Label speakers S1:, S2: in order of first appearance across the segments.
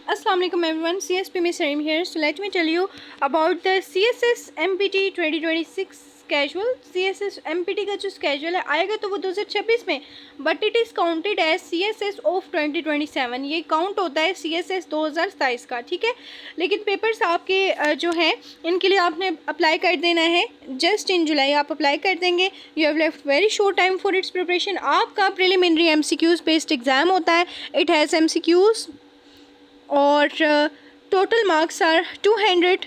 S1: Assalamu alaikum everyone, CSP Miss Sarim here. So let me tell you about the CSS MPT 2026 schedule. CSS MPT का जो schedule है आएगा तो वो 2026 में, but it is counted as CSS of 2027. ये count होता है CSS 2027 का, ठीक है. लेकिन पेपर्स आपके जो हैं इनके लिए आपने अप्लाई कर देना है जस्ट इन जुलाई. आप अप्लाई कर देंगे. You have left very short time for its preparation. आपका प्रिलिमिनरी MCQs बेस्ड एग्जाम होता है. इट हैज़ MCQs और total marks are 200,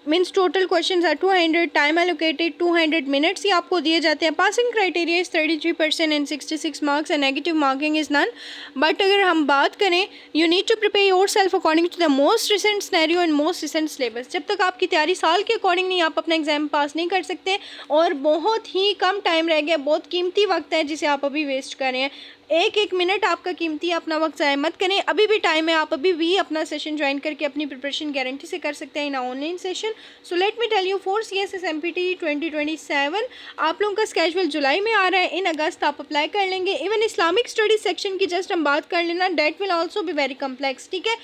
S1: means total questions are 200. Time allocated 200 minutes ही आपको दिए जाते हैं. Passing criteria is 33% and 66 marks and negative marking is none. But अगर हम बात करें, you need to prepare yourself according to the most recent scenario and most recent syllabus. जब तक आपकी तैयारी साल के अकॉर्डिंग नहीं, आप अपना एग्जाम पास नहीं कर सकते. और बहुत ही कम टाइम रह गया, बहुत कीमती वक्त है जिसे आप अभी वेस्ट कर रहे हैं. एक एक मिनट आपका कीमती, अपना वक्त ज़ाया मत करें. अभी भी टाइम है, आप अभी भी अपना सेशन ज्वाइन करके अपनी प्रिपरेशन गारंटी से कर सकते हैं in online session. So let me tell you for CSS MPT 2027 आप लोगों का स्केड्यूल जुलाई में आ रहा है. इन अगस्त आप अप्लाई कर लेंगे. इवन इस्लामिक स्टडीज सेक्शन की जस्ट हम बात कर लेना, that will also be very complex, ठीक है.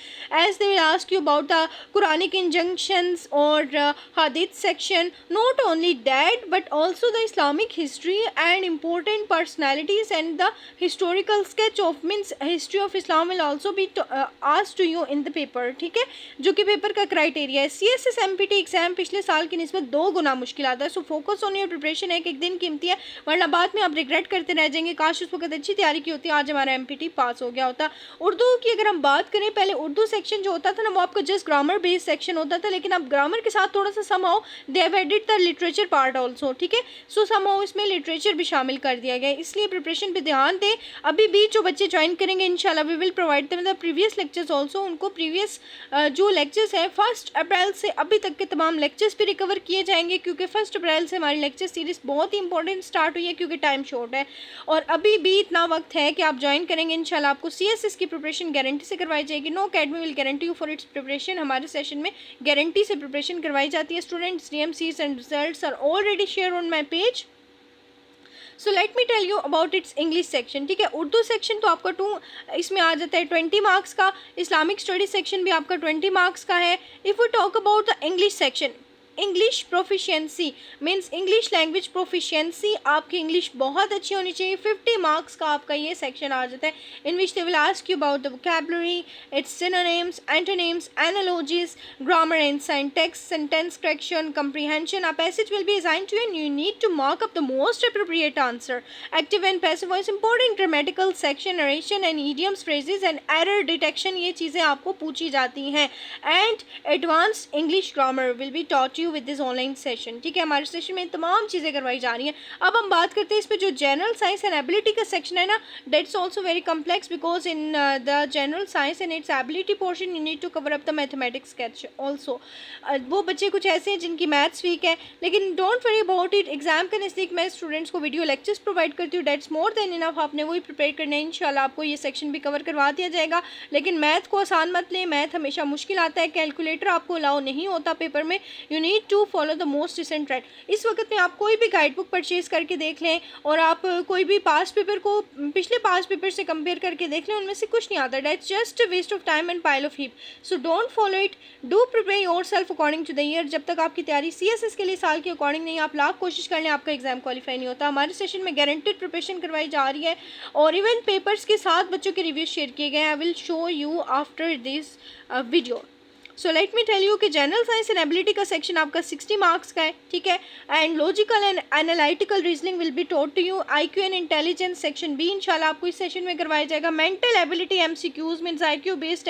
S1: As they will ask you about the Quranic injunctions और hadith section. Not only that but also the Islamic history and important personalities and the historical sketch of means history of Islam will also be asked to you in the paper, ठीक है, जो कि paper का criteria है. CSS MPT exam पिछले साल की निस्बत 2 गुना मुश्किल आता है. So focus on your preparation. एक एक दिन कीमती है, वरना बाद में आप रिग्रेट करते रह जाएंगे, काश उस वक्त अच्छी तैयारी की होती, आज हमारा MPT पास हो गया होता. उर्दू की अगर हम बात करें, पहले उर्दू सेक्शन जो होता था ना, वो आपका जस्ट ग्रामर बेस्ड सेक्शन होता था, लेकिन अब ग्रामर के साथ थोड़ा सा somehow they have added the literature part also, ठीक है. सो समहाउ इसमें लिटरेचर भी शामिल कर दिया गया है, इसलिए प्रिपरेशन पे ध्यान दें. अभी भी जो बच्चे ज्वाइन करेंगे इंशाल्लाह we will provide them the previous lectures also. उनको प्रीवियस जो लेक्चर्स हैं 1 अप्रैल से अभी तक के तमाम लेक्चर्स भी रिकवर किए जाएंगे, क्योंकि 1 अप्रैल से हमारी लेक्चर सीरीज़ बहुत ही इंपॉर्टेंट स्टार्ट हुई है, क्योंकि टाइम शॉर्ट है. और अभी भी इतना वक्त है कि आप ज्वाइन करेंगे इंशाल्लाह आपको CSS की प्रिपरेशन गारंटी से करवाई जाएगी. No academy will guarantee you for its preparation. हमारे सेशन में गारंटी से प्रिपरेशन करवाई जाती है. Students DMCs and results are already share on my page. So let me tell you about its English section, ठीक है. उर्दू सेक्शन तो आपका इसमें आ जाता है 20 मार्क्स का. इस्लामिक स्टडी सेक्शन भी आपका 20 मार्क्स का है. If we talk about the English section, English proficiency means English language proficiency, आपकी इंग्लिश बहुत अच्छी होनी चाहिए. 50 मार्क्स का आपका ये सेक्शन आ जाता है, in which they will ask you about the vocabulary, its synonyms, antonyms, analogies, grammar and syntax, sentence correction, comprehension. A passage will be assigned to you and you need to mark up the most appropriate answer. Active and passive voice, important grammatical section, narration and idioms, phrases and error detection, ये चीज़ें आपको पूछी जाती हैं. And advanced English grammar will be taught you with this online session, ठीक है. हमारे session में तमाम चीज़ें करवाई जा रही हैं. अब हम बात करते हैं इस पर जो जनरल साइंस एंड एबिलिटी का सेक्शन है ना, that's also very complex, because in the general science and its ability portion you need to cover up the mathematics sketch also. वो बच्चे कुछ ऐसे हैं जिनकी मैथ्स वीक है, लेकिन don't worry about it. Exam के नज़दीक मैं स्टूडेंट्स को वीडियो लेक्चर्स प्रोवाइड करती हूँ, दैट्स मोर देन इनफ. आपने वही प्रिपेयर करना है, इंशाल्लाह आपको ये सेक्शन भी कवर करवा दिया जाएगा. लेकिन मैथ को आसान मत लें, मैथ हमेशा मुश्किल आता है. कैलकुलेटर आपको अलाउ नहीं होता पेपर में. You need to follow the most recent trend. इस वक्त में आप कोई भी गाइड बुक परचेज करके देख लें और आप कोई भी पास्ट पेपर को पिछले पास्ट पेपर से कंपेयर करके देख लें, उनमें से कुछ नहीं आता. That's just waste of time and pile of heap. So don't follow it. Do prepare yourself according to the year. जब तक आपकी तैयारी CSS के लिए साल के अकॉर्डिंग नहीं, आप लाख कोशिश कर लें, आपका एग्जाम क्वालिफाई नहीं होता. हमारे सेशन में गारंटेड प्रिपरेशन करवाई जा रही है और इवन पेपर्स के साथ बच्चों के रिव्यू शेयर किए गए हैं. I will show you after this video. So let me tell you कि जनरल साइंस एंड एबिलिटी का सेक्शन आपका 60 मार्क्स का है, ठीक है. And logical and analytical reasoning will be taught to you. IQ and intelligence section भी इंशाल्लाह आपको इस सेशन में करवाया जाएगा. Mental ability MCQs means IQ based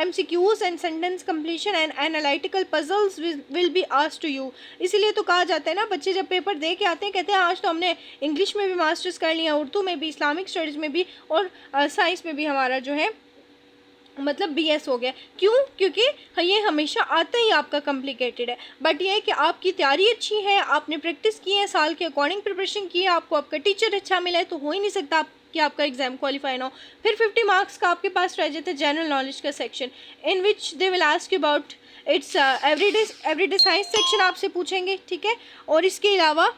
S1: MCQs and sentence completion and analytical puzzles will be asked to you. इसीलिए तो कहा जाता है ना, बच्चे जब पेपर दे के आते हैं कहते हैं आज तो हमने इंग्लिश में भी मास्टर्स कर लिया, उर्दू में भी, इस्लामिक स्टडीज़ में भी और साइंस में भी हमारा जो है मतलब BS हो गया. क्यों? क्योंकि ये हमेशा आता ही आपका कॉम्प्लिकेटेड है. बट ये है कि आपकी तैयारी अच्छी है, आपने प्रैक्टिस की है, साल के अकॉर्डिंग प्रिपरेशन की है, आपको आपका टीचर अच्छा मिला है, तो हो ही नहीं सकता कि आपका एग्जाम क्वालिफाई ना हो. फिर 50 मार्क्स का आपके पास रह जाता है जनरल नॉलेज का section, in which they will ask you about it's everyday science section आपसे पूछेंगे, ठीक है. और इसके अलावा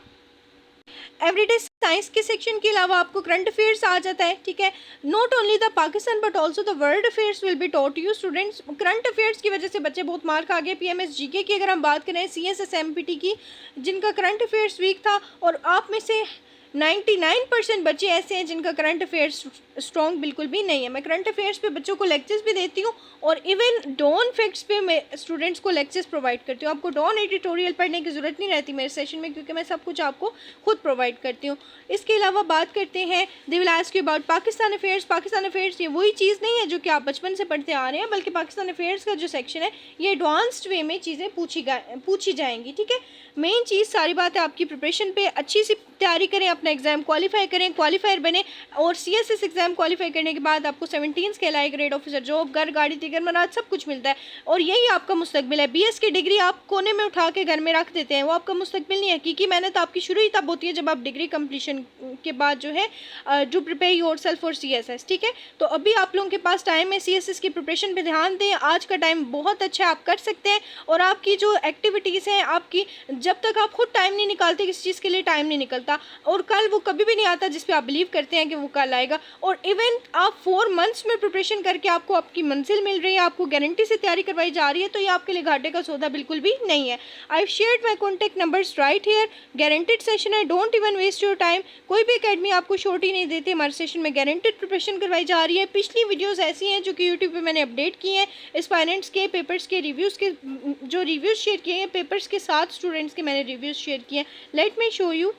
S1: एवरीडे साइंस के सेक्शन के अलावा आपको करंट अफेयर्स आ जाता है, ठीक है। Not only the Pakistan but also the world affairs will be taught you students. Current affairs की वजह से बच्चे बहुत मार खा गए। पीएमएस जीके की अगर हम बात करें, सीएसएस एमपीटी की, जिनका करंट अफेयर्स वीक था, और आप में से 99% बच्चे ऐसे हैं जिनका करंट अफेयर्स स्ट्रॉन्ग बिल्कुल भी नहीं है। मैं करंट अफेयर्स पे बच्चों को लेक्चर्स भी देती हूँ, और इवन डॉन फैक्ट्स पे मैं स्टूडेंट्स को लेक्चर्स प्रोवाइड करती हूँ। आपको डॉन एडिटोरियल पढ़ने की ज़रूरत नहीं रहती मेरे सेशन में, क्योंकि मैं सब कुछ आपको खुद प्रोवाइड करती हूँ। इसके अलावा बात करते हैं, दे will ask you about Pakistan affairs. Pakistan affairs ये वही चीज़ नहीं है जो कि आप बचपन से पढ़ते आ रहे हैं, बल्कि पाकिस्तान अफेयर्स का जो सेक्शन है ये एडवांस्ड वे में चीज़ें पूछी जाएंगी, ठीक है। मेन चीज़ सारी बात है आपकी प्रिपरेशन पे, अच्छी सी तैयारी करें, अपना एग्ज़ाम क्वालिफाई करें, क्वालिफायर बने, और सीएसएस एग्ज़ाम क्वालिफाई करने के बाद आपको 17 scale I grade officer job, घर, गाड़ी, तिगर, मनाज सब कुछ मिलता है, और यही आपका मुस्तकबिल है। बीएस की डिग्री आप कोने में उठा के घर में रख देते हैं, वो आपका मुस्तकबिल नहीं है। हकीकी मेहनत आपकी शुरू ही तब होती है जब आप डिग्री कंप्लीशन के बाद जो है to prepare yourself for CSS, ठीक है। तो अभी आप लोगों के पास टाइम है, सीएसएस की प्रिपरेशन पे ध्यान दें। आज का टाइम बहुत अच्छा है, आप कर सकते हैं। और आपकी जो एक्टिविटीज़ हैं आपकी, जब तक आप खुद टाइम नहीं निकालते, किसी चीज़ के लिए टाइम नहीं निकलता, और कल वो कभी भी नहीं आता जिस पे आप बिलीव करते हैं कि वो कल आएगा। और इवन आप 4 मंथ्स में प्रिपरेशन करके आपको आपकी मंजिल मिल रही है, आपको गारंटी से तैयारी करवाई जा रही है, तो ये आपके लिए घाटे का सौदा बिल्कुल भी नहीं है। I shared my contact numbers right here. Guaranteed session है, don't even waste your time. कोई भी अकेडमी आपको छोटी नहीं देती, हमारे सेशन में गारंटेड प्रिपरेशन करवाई जा रही है। पिछली वीडियोज़ ऐसी हैं जो कि यूट्यूब पर मैंने अपडेट की हैं, एस्पायरेंट्स के पेपर्स के रिव्यूज़ के, जो रिव्यूज़ शेयर किए हैं पेपर्स के साथ स्टूडेंट्स के मैंने रिव्यूज़ शेयर किए हैं। Late me show you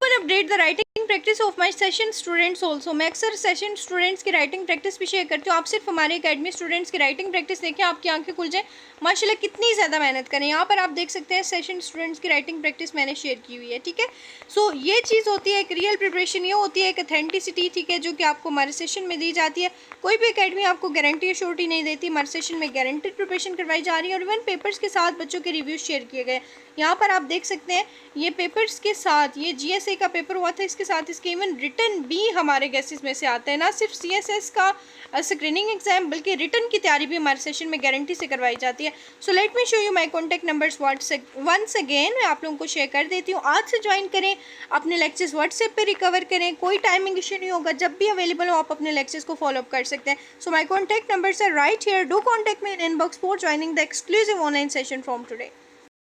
S1: update the writing practice of my session students also. मैं अक्सर सेशन स्टूडेंट्स की राइटिंग प्रैक्टिस भी शेयर करती हूँ। आप सिर्फ हमारे अकेडमी स्टूडेंट्स की राइटिंग प्रैक्टिस देखें, आपकी आंखें खुल जाए, माशाल्लाह कितनी ज़्यादा मेहनत करें। यहाँ पर आप देख सकते हैं सेशन स्टूडेंट्स की राइटिंग प्रैक्टिस मैंने शेयर की हुई है, ठीक है। सो ये चीज़ होती है एक रियल प्रिपरेशन, ये होती है एक अथेंटिसिटी, ठीक है, जो कि आपको हमारे सेशन में दी जाती है। कोई भी अकेडमी आपको गारंटी या श्योरिटी नहीं देती, हमारे सेशन में गारंटेड प्रिपरेशन करवाई जा रही है, और इवन पेपर्स के साथ बच्चों के रिव्यूज़ शेयर किए गए। यहाँ पर आप देख सकते हैं ये पेपर्स के साथ, ये जीएसए का पेपर हुआ था, इसके साथ इसके इवन रिटर्न भी हमारे गेसेस में से आता है। ना सिर्फ सीएसएस का स्क्रीनिंग एग्जाम, बल्कि रिटर्न की तैयारी भी हमारे सेशन में गारंटी से करवाई जाती है। So let me show you my contact numbers once again. मैं आप लोगों को शेयर कर देती हूँ। आज से ज्वाइन करें, अपने लेक्चर्स व्हाट्सएप पे रिकवर करें, कोई टाइमिंग इशू नहीं होगा, जब भी अवेलेबल हो आप अपने लेक्चर्स को फॉलो अप कर सकते हैं। So my contact numbers are right here, do contact me in inbox for joining the exclusive online session from today.